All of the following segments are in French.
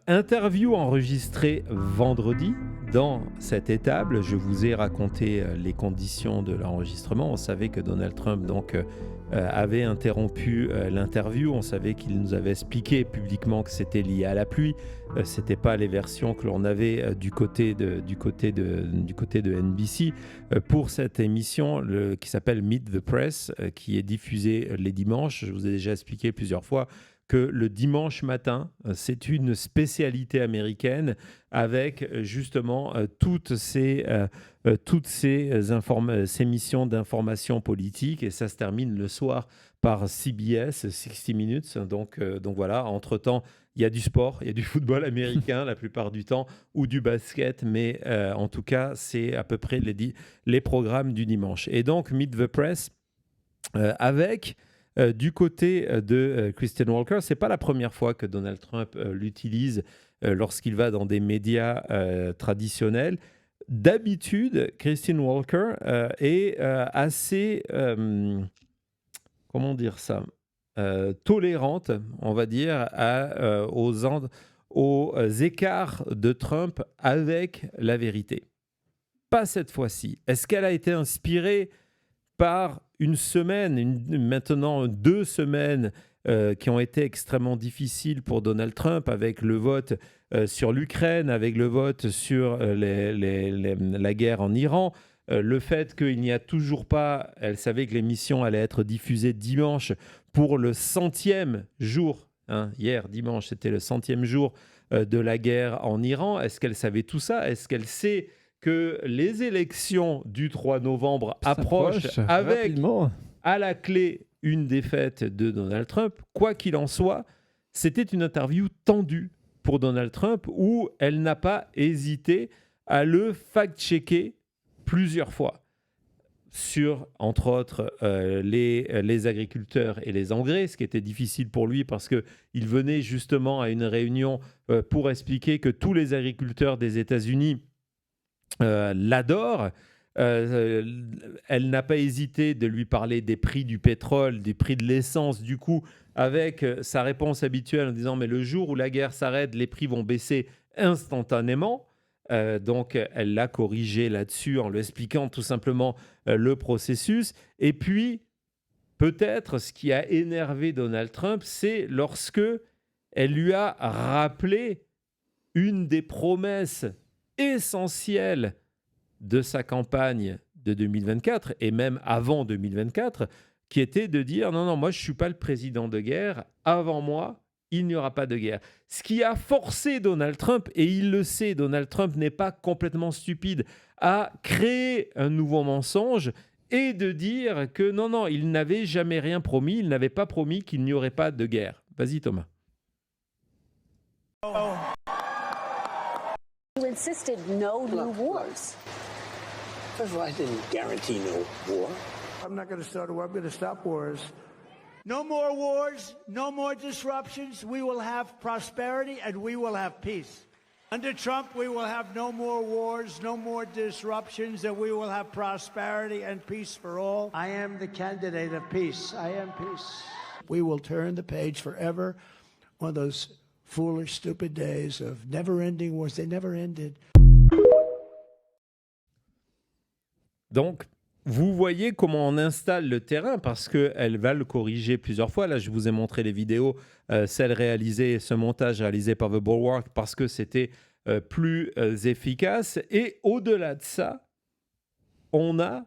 Interview enregistrée vendredi. Dans cette étable, je vous ai raconté les conditions de l'enregistrement. On savait que Donald Trump avait interrompu l'interview. On savait qu'il nous avait expliqué publiquement que c'était lié à la pluie. C'était pas les versions que l'on avait du côté de NBC pour cette émission qui s'appelle Meet the Press, qui est diffusée les dimanches. Je vous ai déjà expliqué plusieurs fois que le dimanche matin, c'est une spécialité américaine avec justement toutes ces missions d'information politique, et ça se termine le soir par CBS, 60 Minutes. Donc voilà, entre-temps, il y a du sport, il y a du football américain la plupart du temps, ou du basket, mais en tout cas, c'est à peu près les programmes du dimanche. Et donc, Meet the Press, avec... du côté de Christian Walker, ce n'est pas la première fois que Donald Trump l'utilise lorsqu'il va dans des médias traditionnels. D'habitude, Christian Walker est assez, comment dire ça, tolérante, on va dire, aux écarts de Trump avec la vérité. Pas cette fois-ci. Est-ce qu'elle a été inspirée par une semaine, maintenant 2 semaines qui ont été extrêmement difficiles pour Donald Trump, avec le vote sur l'Ukraine, avec le vote sur la guerre en Iran, le fait qu'il n'y a toujours pas, elle savait que l'émission allait être diffusée dimanche pour le 100e jour, hier dimanche c'était le 100e jour de la guerre en Iran. Est-ce qu'elle savait tout ça? Est-ce qu'elle sait que les élections du 3 novembre approchent avec rapidement à la clé une défaite de Donald Trump? Quoi qu'il en soit, c'était une interview tendue pour Donald Trump où elle n'a pas hésité à le fact-checker plusieurs fois sur, entre autres, les agriculteurs et les engrais, ce qui était difficile pour lui parce qu'il venait justement à une réunion pour expliquer que tous les agriculteurs des États-Unis l'adore. Elle n'a pas hésité de lui parler des prix du pétrole, des prix de l'essence, du coup, avec sa réponse habituelle en disant « mais le jour où la guerre s'arrête, les prix vont baisser instantanément ». Donc, elle l'a corrigé là-dessus en lui expliquant tout simplement le processus. Et puis, peut-être ce qui a énervé Donald Trump, c'est lorsque elle lui a rappelé une des promesses essentiel de sa campagne de 2024 et même avant 2024, qui était de dire non, moi je ne suis pas le président de guerre, avant moi, il n'y aura pas de guerre. Ce qui a forcé Donald Trump, et il le sait, Donald Trump n'est pas complètement stupide, à créer un nouveau mensonge et de dire que non, il n'avait jamais rien promis, il n'avait pas promis qu'il n'y aurait pas de guerre. Vas-y Thomas. You insisted no new wars. First of all, I didn't guarantee no war. I'm not going to start a war. I'm going to stop wars. No more wars, no more disruptions. We will have prosperity and we will have peace. Under Trump, we will have no more wars, no more disruptions, and we will have prosperity and peace for all. I am the candidate of peace. I am peace. We will turn the page forever on those foolish, stupid days of never-ending wars. They never ended. Donc, vous voyez comment on installe le terrain parce qu'elle va le corriger plusieurs fois. Là, je vous ai montré les vidéos, ce montage réalisé par The Bulwark parce que c'était plus efficace. Et au-delà de ça, on a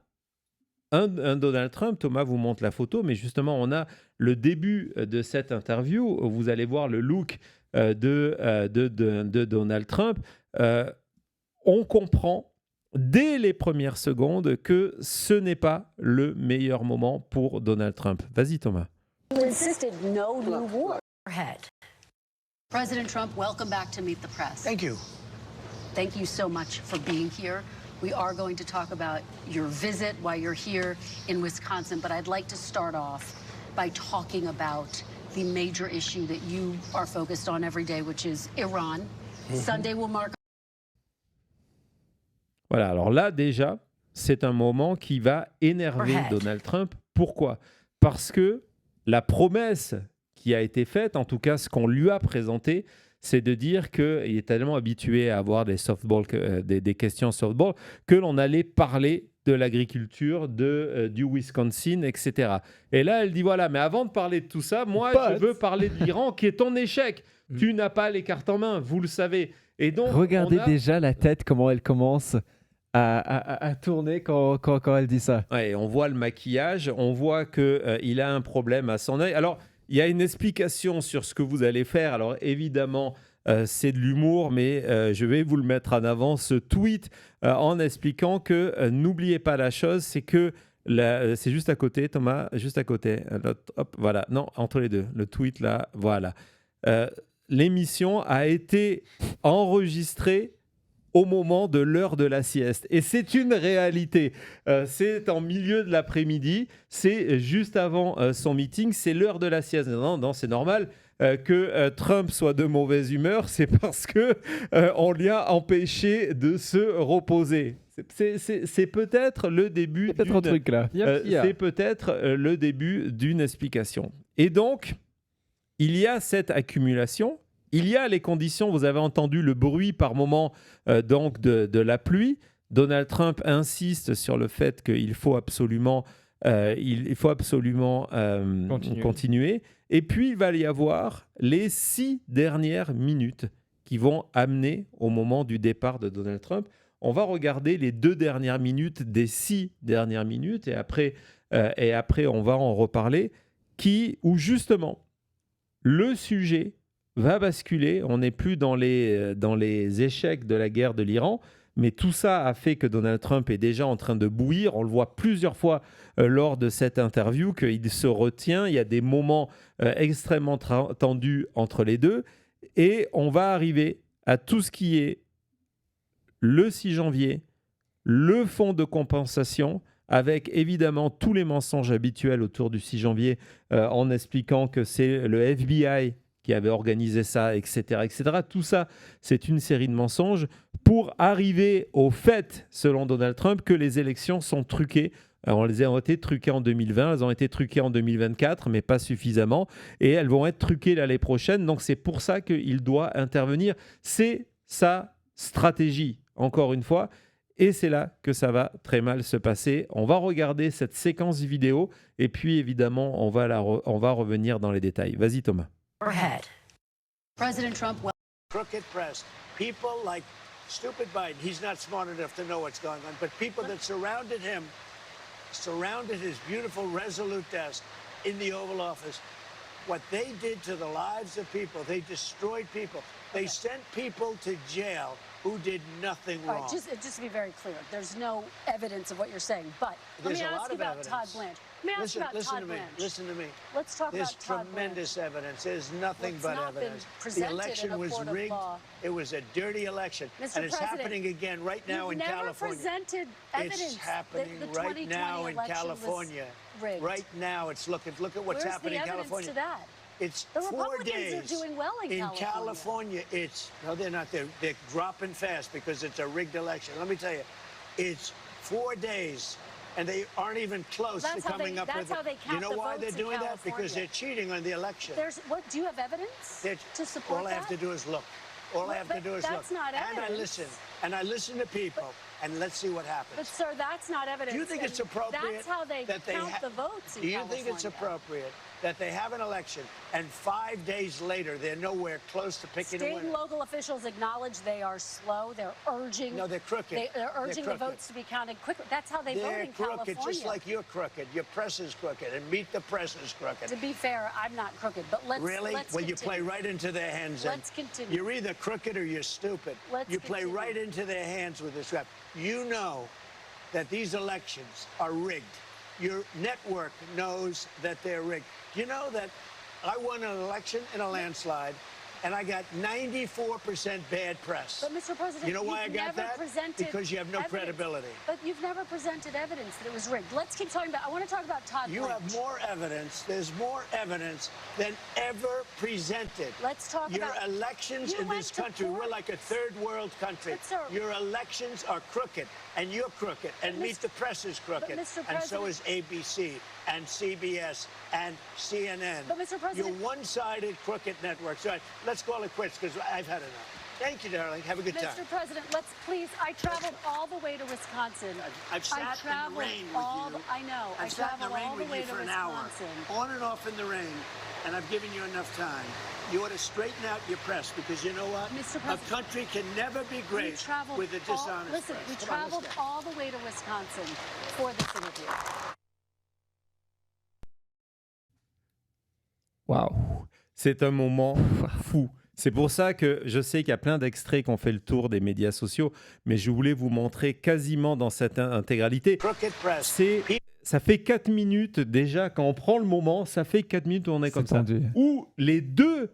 un Donald Trump. Thomas vous montre la photo, mais justement, on a le début de cette interview. Vous allez voir le look de Donald Trump. On comprend dès les premières secondes que ce n'est pas le meilleur moment pour Donald Trump. Vas-y Thomas. You insisted no new war. Head. President Trump, welcome back to Meet the Press. Thank you. Thank you so much for being here. We are going to talk about your visit while you're here in Wisconsin, but I'd like to start off by talking about the major issue that you are focused on every day, which is Iran. Sunday will mark. Voilà, alors là déjà, c'est un moment qui va énerver Donald Trump. Pourquoi? Parce que la promesse qui a été faite, en tout cas ce qu'on lui a présenté, c'est de dire qu'il est tellement habitué à avoir des softball, des questions softball, que l'on allait parler de l'agriculture, du Wisconsin, etc. Et là, elle dit, voilà, mais avant de parler de tout ça, moi, je veux parler de l'Iran, qui est ton échec. Tu n'as pas les cartes en main, vous le savez. Et donc, regardez déjà la tête, comment elle commence à tourner quand elle dit ça. Ouais, on voit le maquillage, on voit qu'il a un problème à son œil. Alors, il y a une explication sur ce que vous allez faire. Alors, évidemment, c'est de l'humour, mais je vais vous le mettre en avant, ce tweet, en expliquant que n'oubliez pas la chose, c'est que c'est juste à côté, Thomas, juste à côté. Hop, voilà, non, entre les deux, le tweet là, voilà. L'émission a été enregistrée au moment de l'heure de la sieste. Et c'est une réalité. C'est en milieu de l'après-midi, c'est juste avant son meeting, c'est l'heure de la sieste. Non, c'est normal que Trump soit de mauvaise humeur, c'est parce qu'on lui a empêché de se reposer. C'est peut-être le début c'est peut-être le début d'une explication. Et donc, il y a cette accumulation. Il y a les conditions, vous avez entendu le bruit par moment donc de la pluie. Donald Trump insiste sur le fait qu'il faut absolument, continuer. Et puis, il va y avoir les 6 dernières minutes qui vont amener au moment du départ de Donald Trump. On va regarder les 2 dernières minutes des 6 dernières minutes et après on va en reparler, où justement le sujet va basculer. On n'est plus dans les échecs de la guerre de l'Iran, mais tout ça a fait que Donald Trump est déjà en train de bouillir. On le voit plusieurs fois lors de cette interview qu'il se retient. Il y a des moments extrêmement tendus entre les deux. Et on va arriver à tout ce qui est le 6 janvier, le fonds de compensation, avec évidemment tous les mensonges habituels autour du 6 janvier, en expliquant que c'est le FBI qui avait organisé ça, etc., etc. Tout ça, c'est une série de mensonges pour arriver au fait, selon Donald Trump, que les élections sont truquées. Alors, elles ont été truquées en 2020, elles ont été truquées en 2024, mais pas suffisamment. Et elles vont être truquées l'année prochaine. Donc, c'est pour ça qu'il doit intervenir. C'est sa stratégie, encore une fois. Et c'est là que ça va très mal se passer. On va regarder cette séquence vidéo et puis, évidemment, on va revenir dans les détails. Vas-y, Thomas. Head. President Trump. Crooked press. People like stupid Biden. He's not smart enough to know what's going on. But people that surrounded him, surrounded his beautiful, resolute desk in the Oval Office. What they did to the lives of people, they destroyed people. They sent people to jail who did nothing wrong. All right, just to be very clear, there's no evidence of what you're saying. But let me ask you about Todd Blanche. Listen to me. Listen to me. Let's talk There's about Todd tremendous Blanche. evidence. There's nothing but evidence. The election was rigged. It was a dirty election. Mr. And it's President, happening again right now in California. You've never presented evidence. It's happening that the right now in 2020 election California. was rigged. Right now, look at what's happening in California. Where's the evidence to that? It's The 4 Republicans days. are doing well in California. No, they're not. They're dropping fast because it's a rigged election. Let me tell you, it's 4 days, and they aren't even close to coming up with it. You know why they're doing that? Because they're cheating on the election. Do you have evidence to support that? All I have to do is look. All I have to do is look. That's not evidence. And I listen to people, and let's see what happens. But sir, that's not evidence. Do you think it's appropriate? That's how they count the votes in California. Do you think it's appropriate that they have an election and 5 days later they're nowhere close to picking a winner? State and local officials acknowledge they are slow. They're urging. No, they're crooked. They're urging the votes to be counted quickly. That's how they vote in California. They're crooked, just like you're crooked. Your press is crooked, and Meet the Press is crooked. To be fair, I'm not crooked, but let's really. Let's well, continue. You play right into their hands. Let's continue. You're either crooked or you're stupid. You play right into their hands with this rap. You know that these elections are rigged. Your network knows that they're rigged. You know that I won an election in a landslide, and I got 94% bad press. But, Mr. President, you know why I got that? Because you have no evidence. credibility. But you've never presented evidence that it was rigged. Let's keep talking about. I want to talk about Todd Blanche. You have more evidence. There's more evidence than ever presented. Let's talk your about elections in this country. We're like a third world country. But, sir, your elections are crooked, and you're crooked, and Meet the Press is crooked, and so is ABC. and CBS and CNN. But, Mr. President- You're one-sided, crooked networks. All right, let's call it quits because I've had enough. Thank you, darling. Have a good time. Mr. President, let's please. I traveled all the way to Wisconsin. I've sat in the traveled rain with all you. the- I know. I've sat in the traveled rain all the with way you to for an hour, Wisconsin. on and off in the rain, and I've given you enough time. You ought to straighten out your press because you know what? Mr. A President, country can never be We great traveled with a dishonest listen, press. we Come on, traveled let's go. all the way to Wisconsin for this interview. Waouh, c'est un moment fou. C'est pour ça que je sais qu'il y a plein d'extraits qui ont fait le tour des médias sociaux, mais je voulais vous montrer quasiment dans cette intégralité. Crooked press. Ça fait 4 minutes déjà, quand on prend le moment, ça fait 4 minutes où on est comme ça. tendu. Où les deux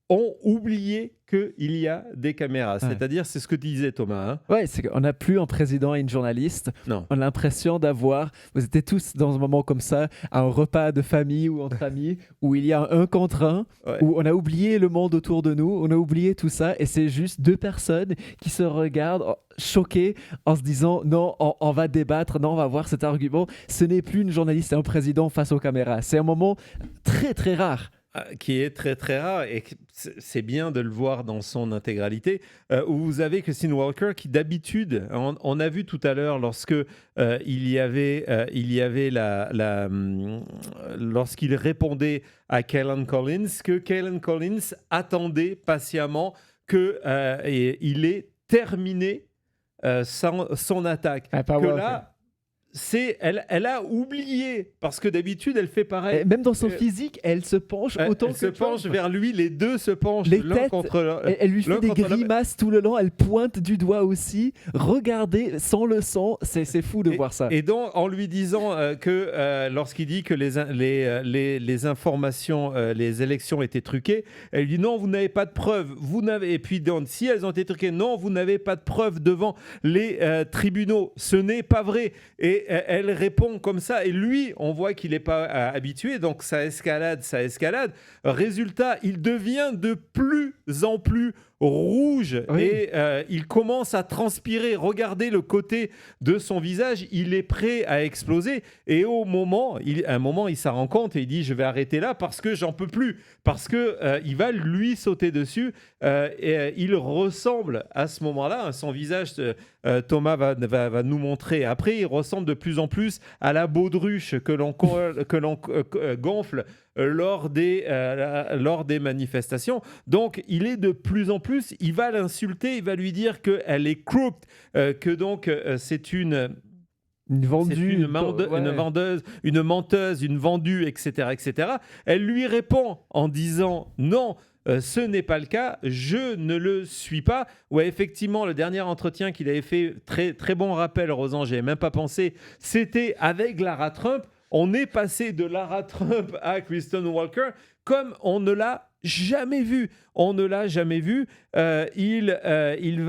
ont oublié qu'il y a des caméras. Ouais. C'est-à-dire, c'est ce que disait Thomas. Hein. Ouais, c'est qu'on n'a plus un président et une journaliste. Non. On a l'impression d'avoir. Vous étiez tous dans un moment comme ça, à un repas de famille ou entre amis, où il y a un contre un, Ouais. où on a oublié le monde autour de nous, on a oublié tout ça, et c'est juste deux personnes qui se regardent choquées en se disant non, on va débattre, non, on va voir cet argument. Ce n'est plus une journaliste et un président face aux caméras. C'est un moment très très rare. Qui est très très rare et c'est bien de le voir dans son intégralité, où vous avez Christine Walker qui d'habitude, on a vu tout à l'heure lorsque il y avait lorsqu'il répondait à Kaelan Collins, que Kaelan Collins attendait patiemment qu'il ait terminé son attaque. Ah, pas que Walker. là, elle a oublié, parce que d'habitude elle fait pareil. Et même dans son physique, elle se penche autant Elle que se Trump. penche vers lui, les deux se penchent Les l'un têtes, contre l'autre. Elle lui fait l'un des contre l'autre. grimaces tout le long, elle pointe du doigt aussi. Regardez, sans le son, c'est fou de voir ça. Et donc, en lui disant que lorsqu'il dit que les informations, les élections étaient truquées, elle lui dit non, vous n'avez pas de preuves. Et puis, donc, si elles ont été truquées, non, vous n'avez pas de preuves devant les tribunaux. Ce n'est pas vrai. Et elle répond comme ça. Et lui, on voit qu'il n'est pas habitué. Donc, ça escalade. Résultat, il devient de plus en plus rouge et il commence à transpirer. Regardez le côté de son visage, il est prêt à exploser. Et à un moment, il s'en rend compte et il dit je vais arrêter là parce que j'en peux plus, parce que il va lui sauter dessus. Et il ressemble à ce moment-là, son visage, Thomas va nous montrer après, il ressemble de plus en plus à la baudruche que l'on gonfle lors des manifestations. Donc, il est de plus en plus, il va l'insulter, il va lui dire qu'elle est crooked, que donc c'est une vendue, une menteuse, une vendue, etc., etc. Elle lui répond en disant non. Ce n'est pas le cas, je ne le suis pas. Ouais, effectivement, le dernier entretien qu'il avait fait, très, très bon rappel, Rosan, j'y avais même pas pensé, c'était avec Lara Trump. On est passé de Lara Trump à Kristen Walker comme on ne l'a jamais vu. On ne l'a jamais vu. Il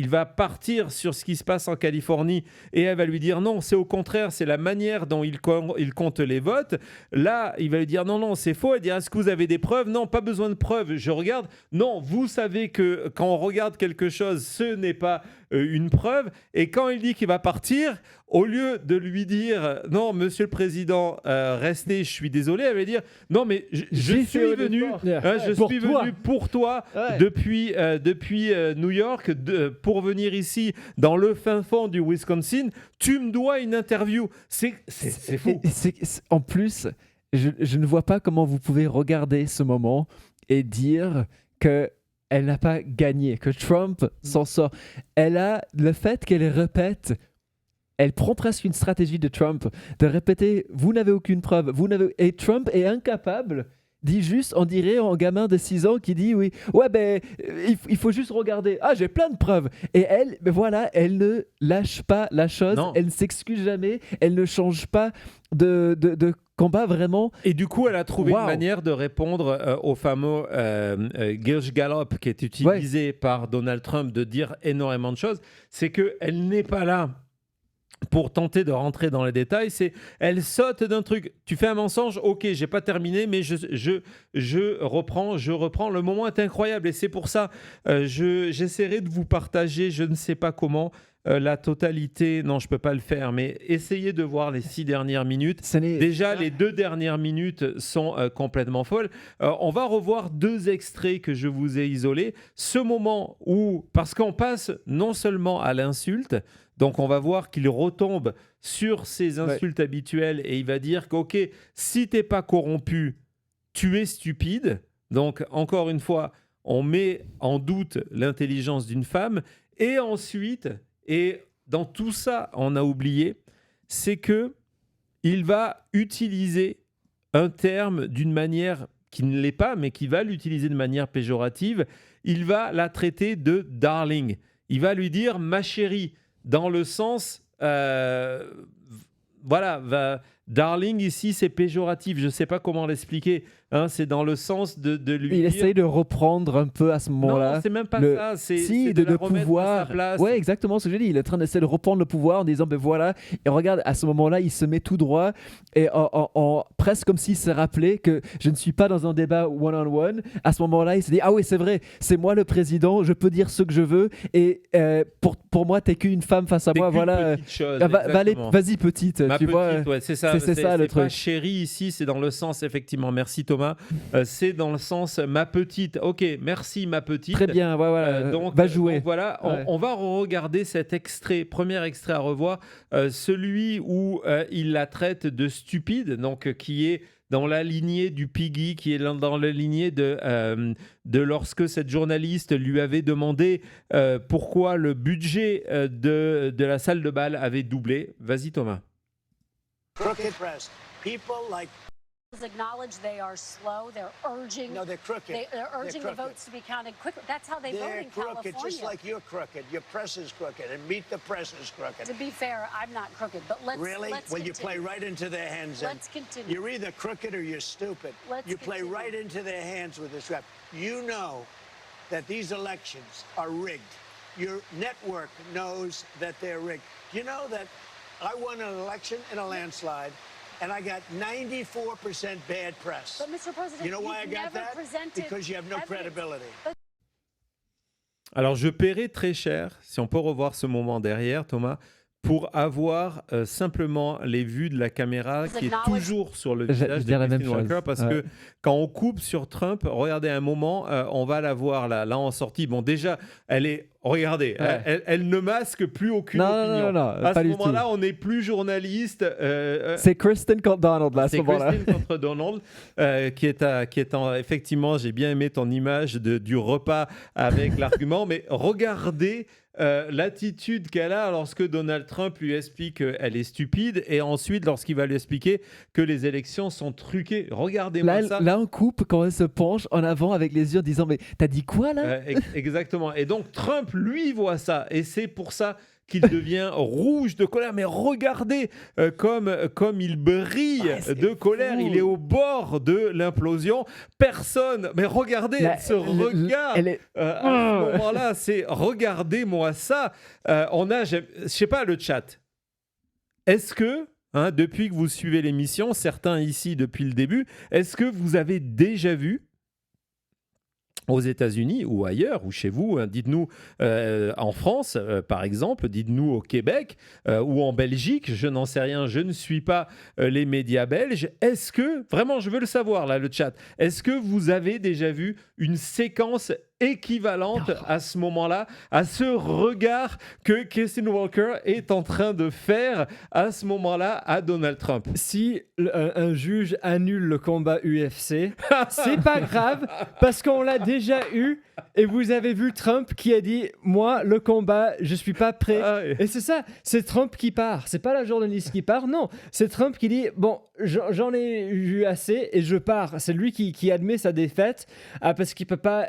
va partir sur ce qui se passe en Californie et elle va lui dire non, c'est au contraire, c'est la manière dont il compte les votes. Là, il va lui dire non, c'est faux. Elle dit est-ce que vous avez des preuves? Non, pas besoin de preuves. Je regarde. Non, vous savez que quand on regarde quelque chose, ce n'est pas une preuve. Et quand il dit qu'il va partir, au lieu de lui dire non, monsieur le président, restez, je suis désolé, elle va dire non, mais je suis venu. Je suis venu pour toi depuis New York pour venir ici dans le fin fond du Wisconsin. Tu me dois une interview. C'est fou. En plus, je ne vois pas comment vous pouvez regarder ce moment et dire que elle n'a pas gagné, que Trump s'en sort. Elle a le fait qu'elle répète. Elle prend presque une stratégie de Trump de répéter « vous n'avez aucune preuve ». Et Trump est incapable, dit juste, on dirait un gamin de 6 ans qui dit « oui, ouais, ben, il faut juste regarder. Ah, j'ai plein de preuves ». Et elle, ben voilà, elle ne lâche pas la chose, Non. elle ne s'excuse jamais, elle ne change pas de combat vraiment. Et du coup, elle a trouvé Wow. une manière de répondre au fameux Gilge Gallop qui est utilisé par Donald Trump de dire énormément de choses. C'est qu'elle n'est pas là pour tenter de rentrer dans les détails, c'est elle saute d'un truc. Tu fais un mensonge, ok, j'ai pas terminé, mais je reprends. Le moment est incroyable et c'est pour ça j'essaierai de vous partager, je ne sais pas comment, la totalité. Non, je peux pas le faire, mais essayez de voir les 6 dernières minutes. Déjà, les 2 dernières minutes sont complètement folles. On va revoir 2 extraits que je vous ai isolés. Ce moment où, parce qu'on passe non seulement à l'insulte, donc on va voir qu'il retombe sur ses insultes habituelles et il va dire qu'ok, si t'es pas corrompu, tu es stupide. Donc encore une fois, on met en doute l'intelligence d'une femme. Et ensuite, et dans tout ça, on a oublié, c'est que il va utiliser un terme d'une manière qui ne l'est pas, mais qui va l'utiliser de manière péjorative. Il va la traiter de darling. Il va lui dire ma chérie. Dans le sens, darling ici c'est péjoratif, je ne sais pas comment l'expliquer, hein, c'est dans le sens de lui il dire... essaye de reprendre un peu à ce moment-là. Non, c'est même pas ça, c'est de la remettre pouvoir. à sa place. Ouais, exactement ce que j'ai dit, il est en train d'essayer de reprendre le pouvoir en disant, ben voilà, et regarde, à ce moment-là, il se met tout droit, et presque comme s'il se rappelait que je ne suis pas dans un débat one-on-one. À ce moment-là, il se dit, ah oui, c'est vrai, c'est moi le président, je peux dire ce que je veux, et pour moi, t'es qu'une femme face à moi, voilà. Vas-y petite, Ma tu petite, vois. ouais, c'est ça, c'est ça le pas truc. chérie ici, c'est dans le sens, effectivement, merci Thomas, c'est dans le sens ma petite, ok, merci ma petite. Très bien, ouais, voilà, va jouer. Donc voilà, Ouais. on va regarder cet extrait, premier extrait à revoir, celui où il la traite de stupide, donc qui est dans la lignée du Piggy, qui est dans la lignée de lorsque cette journaliste lui avait demandé pourquoi le budget de la salle de bal avait doublé. Vas-y Thomas. Crooked press. People like Acknowledge they are slow. They're urging. no, they're crooked. They're urging the votes to be counted quicker. That's how they vote They're in crooked, California. just like you're crooked. Your press is crooked, and Meet the Press is crooked. To be fair, I'm not crooked, but let's Really? let's Well, you continue. play right into their hands. then. Let's continue. You're either crooked or you're stupid. Let's you play continue. right into their hands with this rap. You know that these elections are rigged. Your network knows that they're rigged. You know that I won an election in a landslide, and I got 94% bad press. But Mr. President, You know why I you've got never that? presented Because you have no evidence. credibility. Alors, je paierai très cher, si on peut revoir ce moment derrière, Thomas, pour avoir simplement les vues de la caméra qui est toujours sur le visage de Christine Walker, parce que quand on coupe sur Trump, regardez un moment, on va la voir là en sortie. Bon, déjà, elle est... Regardez, elle ne masque plus aucune opinion. Non, à ce moment-là, on n'est plus journaliste. C'est Kristen contre Donald, là, à ce moment-là. C'est Kristen contre Donald, qui est en... Effectivement, j'ai bien aimé ton image du repas avec l'argument, mais regardez l'attitude qu'elle a lorsque Donald Trump lui explique qu'elle est stupide, et ensuite lorsqu'il va lui expliquer que les élections sont truquées. Regardez-moi ça. Là, on coupe quand elle se penche en avant avec les yeux en disant, mais t'as dit quoi là? Exactement. Et donc Trump, lui, voit ça, et c'est pour ça qu'il devient rouge de colère. Mais regardez comme il brille de colère. fou. Il est au bord de l'implosion. Personne, mais regardez ce regard. À ce moment-là, c'est regardez-moi ça. Je sais pas, le chat. Est-ce que, depuis que vous suivez l'émission, certains ici depuis le début, est-ce que vous avez déjà vu aux États-Unis ou ailleurs, ou chez vous, dites-nous en France, par exemple, dites-nous au Québec ou en Belgique, je n'en sais rien, je ne suis pas les médias belges. Est-ce que, vraiment, je veux le savoir, là, le chat, est-ce que vous avez déjà vu une séquence équivalente à ce moment-là, à ce regard que Christine Walker est en train de faire à ce moment-là à Donald Trump? Si un juge annule le combat UFC, c'est pas grave parce qu'on l'a déjà eu et vous avez vu Trump qui a dit moi le combat je suis pas prêt. Et c'est ça, c'est Trump qui part, c'est pas la journaliste qui part, non, c'est Trump qui dit bon j'en ai eu assez et je pars. C'est lui qui admet sa défaite parce qu'il peut pas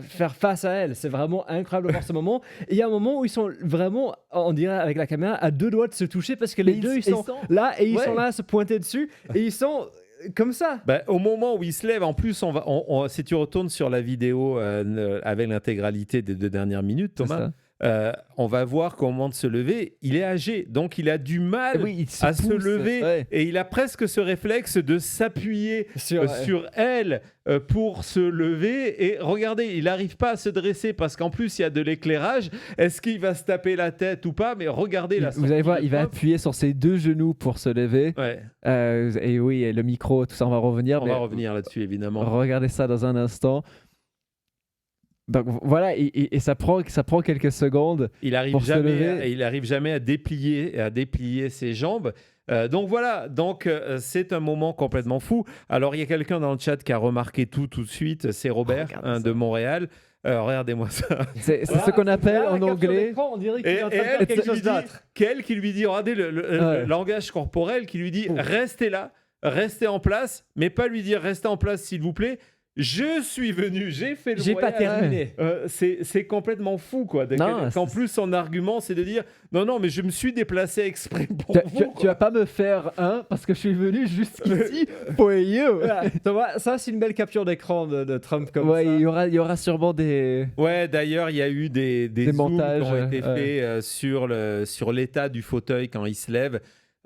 faire face à elle. C'est vraiment incroyable de voir ce moment. Et il y a un moment où ils sont vraiment, on dirait avec la caméra, à 2 doigts de se toucher parce que les deux ils sont là et ils sont là à se pointer dessus et ils sont comme ça. Au moment où il se lève, en plus, si tu retournes sur la vidéo avec l'intégralité des 2 dernières minutes, Thomas, on va voir qu'au moment de se lever, il est âgé, donc il a du mal Oui, il à se pousse, lever ouais. et il a presque ce réflexe de s'appuyer sur elle pour se lever. Et regardez, il n'arrive pas à se dresser parce qu'en plus il y a de l'éclairage. Est-ce qu'il va se taper la tête ou pas? Mais regardez la Vous allez voir, sortie il de va Trump. appuyer sur ses 2 genoux pour se lever. Ouais, Et oui, et le micro, tout ça, on va revenir. on mais va revenir là-dessus évidemment. regardez ça dans un instant. Donc voilà, et ça prend quelques secondes. Il arrive Pour se lever. il arrive jamais à déplier ses jambes. Donc voilà, c'est un moment complètement fou. Alors il y a quelqu'un dans le chat qui a remarqué tout de suite, c'est Robert de Montréal. Regardez-moi ça. C'est ce qu'on appelle en anglais. On dirait qu'il Et est en train de faire elle quelque qui chose lui dit, d'autre. qui lui dit, regardez le Ouais. langage corporel qui lui dit, restez là, restez en place, mais pas lui dire, restez en place s'il vous plaît. Je suis venu, j'ai fait le J'ai pas voyage. terminé. C'est complètement fou, quoi. Non, Qu'en plus, son argument, c'est de dire non, mais je me suis déplacé exprès pour vous. Tu vas pas me faire un parce que je suis venu jusqu'ici pour you. Voilà. Tu vois, ça, c'est une belle capture d'écran de Trump comme Ouais, ça. il y aura sûrement des. Ouais, d'ailleurs, il y a eu des zooms montages, qui ont été ouais. faits sur l'état du fauteuil quand il se lève.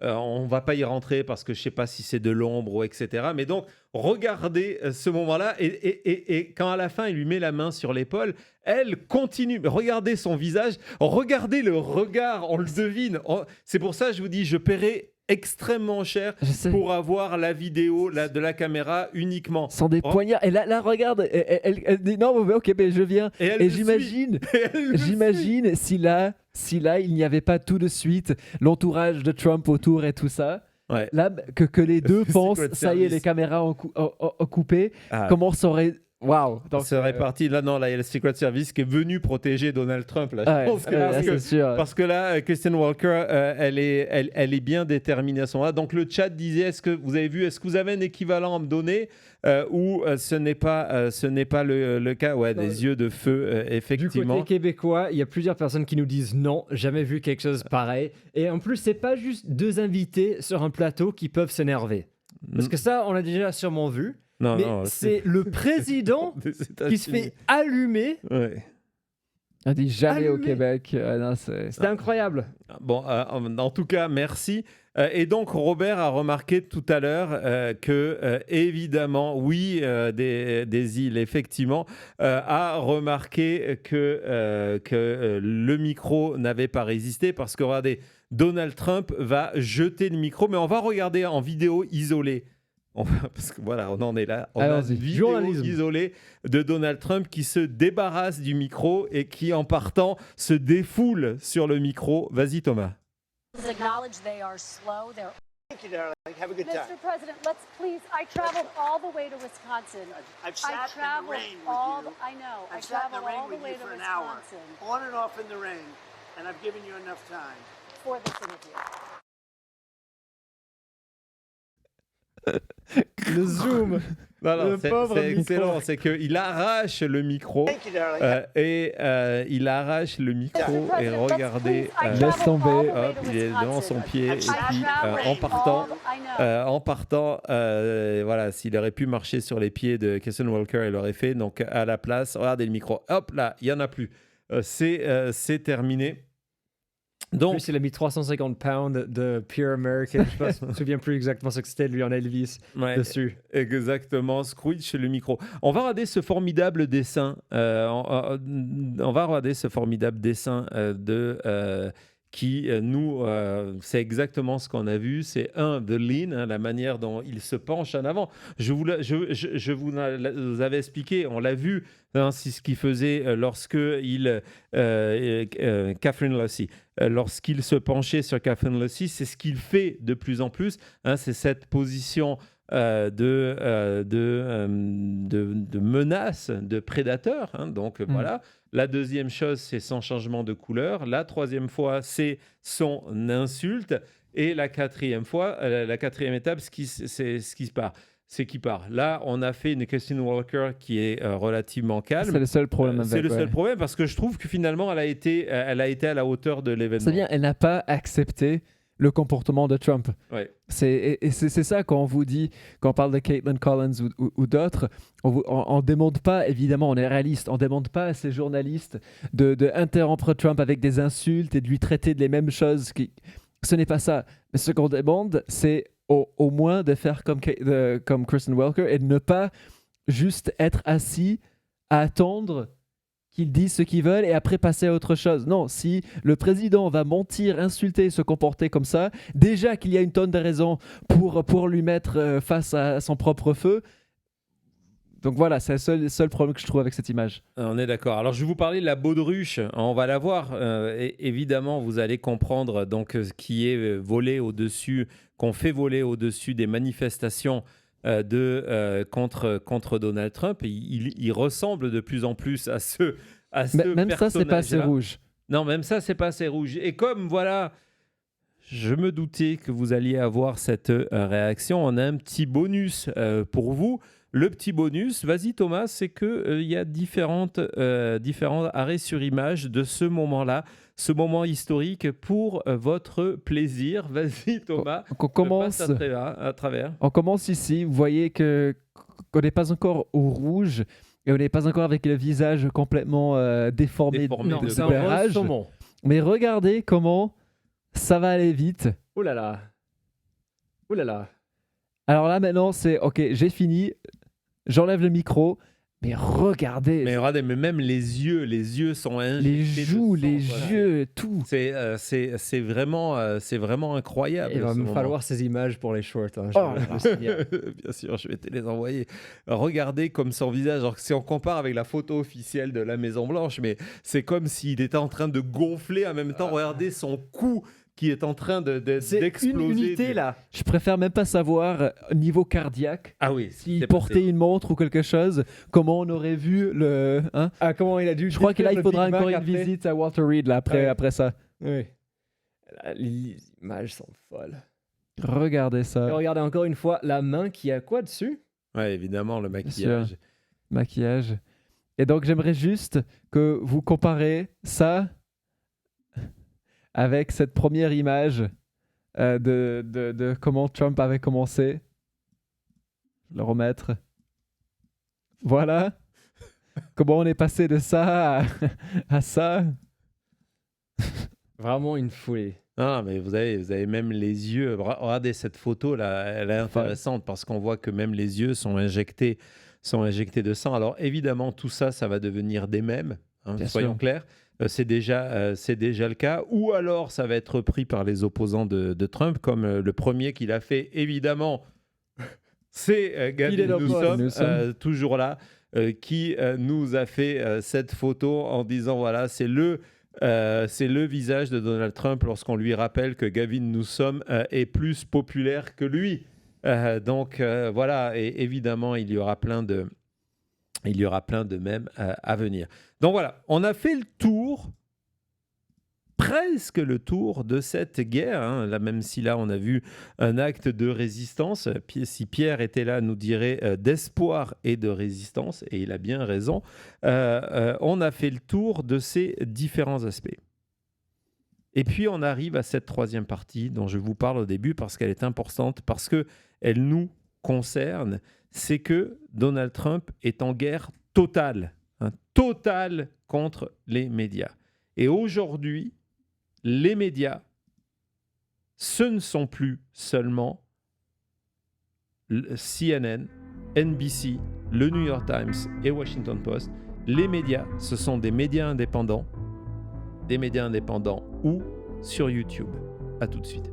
On va pas y rentrer parce que je sais pas si c'est de l'ombre ou etc. Mais donc, regardez ce moment-là et quand à la fin, il lui met la main sur l'épaule, elle continue. Regardez son visage, regardez le regard, on le devine. C'est pour ça que je vous dis, je paierai extrêmement cher Je sais. pour avoir la vidéo de la caméra uniquement. Sans des Oh. poignards. Et là regarde, elle dit non, mais ok, ben je viens. Et elle Et le j'imagine, suit. Et elle le suit. j'imagine si là, il n'y avait pas tout de suite l'entourage de Trump autour et tout ça. Ouais. Là, que les deux Secret pensent, ça y est, Service. les caméras ont coupé. Ah. Comment ça aurait. Waouh! Donc, Ça serait parti. Là, non, là, il y a le Secret Service qui est venu protéger Donald Trump. Là. ouais, Je pense que- ouais, parce, c'est que, sûr. parce que là, Kristen Walker, elle est bien déterminée à ce moment-là. Donc, le chat disait, est-ce que vous avez vu, est-ce que vous avez un équivalent à me donner ou ce n'est pas le cas? Ouais, des yeux de feu, Du effectivement. côté québécois, il y a plusieurs personnes qui nous disent non, jamais vu quelque chose pareil. Et en plus, c'est pas juste 2 invités sur un plateau qui peuvent s'énerver. Parce que ça, on l'a déjà sûrement vu. Non, mais non, c'est le président des qui se États-Unis. fait allumer. Ouais. On dit jamais au Allumé. Québec. Non, c'est. C'était incroyable. Bon, en tout cas, merci. Et donc, Robert a remarqué tout à l'heure que, évidemment, oui, des îles, effectivement, a remarqué que le micro n'avait pas résisté parce que, regardez, Donald Trump va jeter le micro, mais on va regarder en vidéo isolée. Parce que voilà, on en est là. On a Allons-y. une vidéo Journalisme. isolée de Donald Trump qui se débarrasse du micro et qui, en partant, se défoule sur le micro. Vas-y, Thomas. Acknowledge they are slow. They're Thank you, darling. Have a good time. Mr. President, let's please. I traveled all the way to Wisconsin. I've I sat in the traveled rain all. with you. I know. I I've sat in traveled the rain all the with way you to for an hour, Wisconsin on and off in the rain, and I've given you enough time. for this interview. Le zoom. Non, Le c'est pauvre micro. excellent. C'est qu'il arrache le micro Thank you, darling. il arrache le micro Mr. et President, let's regardez, please. I laisse traveled tomber. all the way hop, to il est devant son Wisconsin. pied et I puis traveled en partant, all voilà, s'il aurait pu marcher sur les pieds de Kristen Walker, il l'aurait fait. Donc à la place, regardez le micro. Hop là, il y en a plus. C'est terminé. En Donc, plus, il a mis 350 pounds de Pure American. Je me souviens plus exactement ce que c'était, lui en Elvis, ouais, dessus. exactement, Screech le micro. On va regarder ce formidable dessin. On va regarder ce formidable dessin qui c'est exactement ce qu'on a vu. C'est de lean, hein, la manière dont il se penche en avant. Je vous avais expliqué, on l'a vu, hein, c'est ce qu'il faisait Catherine Lucy. Lorsqu'il se penchait sur Catherine Lucy, c'est ce qu'il fait de plus en plus. Hein, c'est cette position de menace, de prédateur. Hein, donc voilà. La deuxième chose, c'est son changement de couleur. La troisième fois, c'est son insulte. Et la quatrième fois, la quatrième étape, c'est ce qui part. C'est qui part. Là, on a fait une Kristen Walker qui est relativement calme. C'est le seul problème avec. C'est le seul ouais. problème parce que je trouve que finalement, elle a été à la hauteur de l'événement. C'est bien, elle n'a pas accepté le comportement de Trump. Ouais. C'est ça quand on vous dit, quand on parle de Caitlin Collins ou d'autres, on demande pas, évidemment, on est réaliste, on demande pas à ces journalistes de interrompre Trump avec des insultes et de lui traiter de les mêmes choses. Ce n'est pas ça. Mais ce qu'on demande, c'est au moins de faire comme Kristen Welker et de ne pas juste être assis à attendre qu'ils disent ce qu'ils veulent et après passer à autre chose. Non, si le président va mentir, insulter, se comporter comme ça, déjà qu'il y a une tonne de raisons pour lui mettre face à son propre feu. Donc voilà, c'est le seul problème que je trouve avec cette image. On est d'accord. Alors je vais vous parler de la baudruche. On va la voir. Évidemment, vous allez comprendre donc ce qui est volé au-dessus, qu'on fait voler au-dessus des manifestations contre Donald Trump. Il ressemble de plus en plus à ce même ça, c'est pas assez rouge. Non, même ça, c'est pas assez rouge. Et comme, voilà, je me doutais que vous alliez avoir cette réaction, on a un petit bonus pour vous. Le petit bonus, vas-y Thomas, c'est qu'il y a différents arrêts sur image de ce moment-là, ce moment historique pour votre plaisir. Vas-y Thomas, on commence à travers. On commence ici, vous voyez qu'on n'est pas encore au rouge et on n'est pas encore avec le visage complètement déformé non, de c'est un rage. rose saumon. Mais regardez comment ça va aller vite. Ouh là là. Ouh là là. Alors là maintenant c'est ok, j'ai fini. J'enlève le micro, mais regardez. Mais même les yeux sont injectés. Les joues, les yeux, tout. C'est vraiment incroyable. Il va me falloir ces images pour les shorts. Hein, bien sûr, je vais te les envoyer. Regardez comme son visage. Alors, si on compare avec la photo officielle de la Maison Blanche, mais c'est comme s'il était en train de gonfler en même temps. Regardez son cou qui est en train d'exploser. Une unité là. Je préfère même pas savoir niveau cardiaque. Ah oui. S'il portait une montre ou quelque chose, comment on aurait vu le. Hein? Ah, comment il a dû. Je crois que là il faudra encore une visite à Walter Reed là, après ça. Oui. Les images sont folles. Regardez ça. Et regardez encore une fois la main qui a quoi dessus? Ouais, évidemment, le maquillage. Maquillage. Et donc j'aimerais juste que vous comparez ça avec cette première image de comment Trump avait commencé. Le remettre. Voilà. Comment on est passé de ça à ça. Vraiment une foulée. Non, mais vous avez même les yeux. Regardez cette photo là, elle est intéressante parce qu'on voit que même les yeux sont injectés de sang. Alors évidemment, tout ça, ça va devenir des mèmes, hein, soyons clairs. C'est déjà le cas. Ou alors, ça va être repris par les opposants de Trump, comme le premier qu'il a fait, évidemment, c'est Gavin Newsom, toujours là, qui nous a fait cette photo en disant, voilà, c'est le visage de Donald Trump lorsqu'on lui rappelle que Gavin Newsom est plus populaire que lui. Donc, voilà, et évidemment, il y aura plein de mèmes à venir. Donc voilà, on a fait le tour, presque le tour de cette guerre. Hein. Là, même si là, on a vu un acte de résistance. Si Pierre était là, nous dirait d'espoir et de résistance, et il a bien raison. On a fait le tour de ces différents aspects. Et puis, on arrive à cette troisième partie dont je vous parle au début parce qu'elle est importante, parce qu'elle nous concerne. C'est que Donald Trump est en guerre totale contre les médias. Et aujourd'hui, les médias, ce ne sont plus seulement CNN, NBC, le New York Times et Washington Post. Les médias, ce sont des médias indépendants ou sur YouTube. À tout de suite.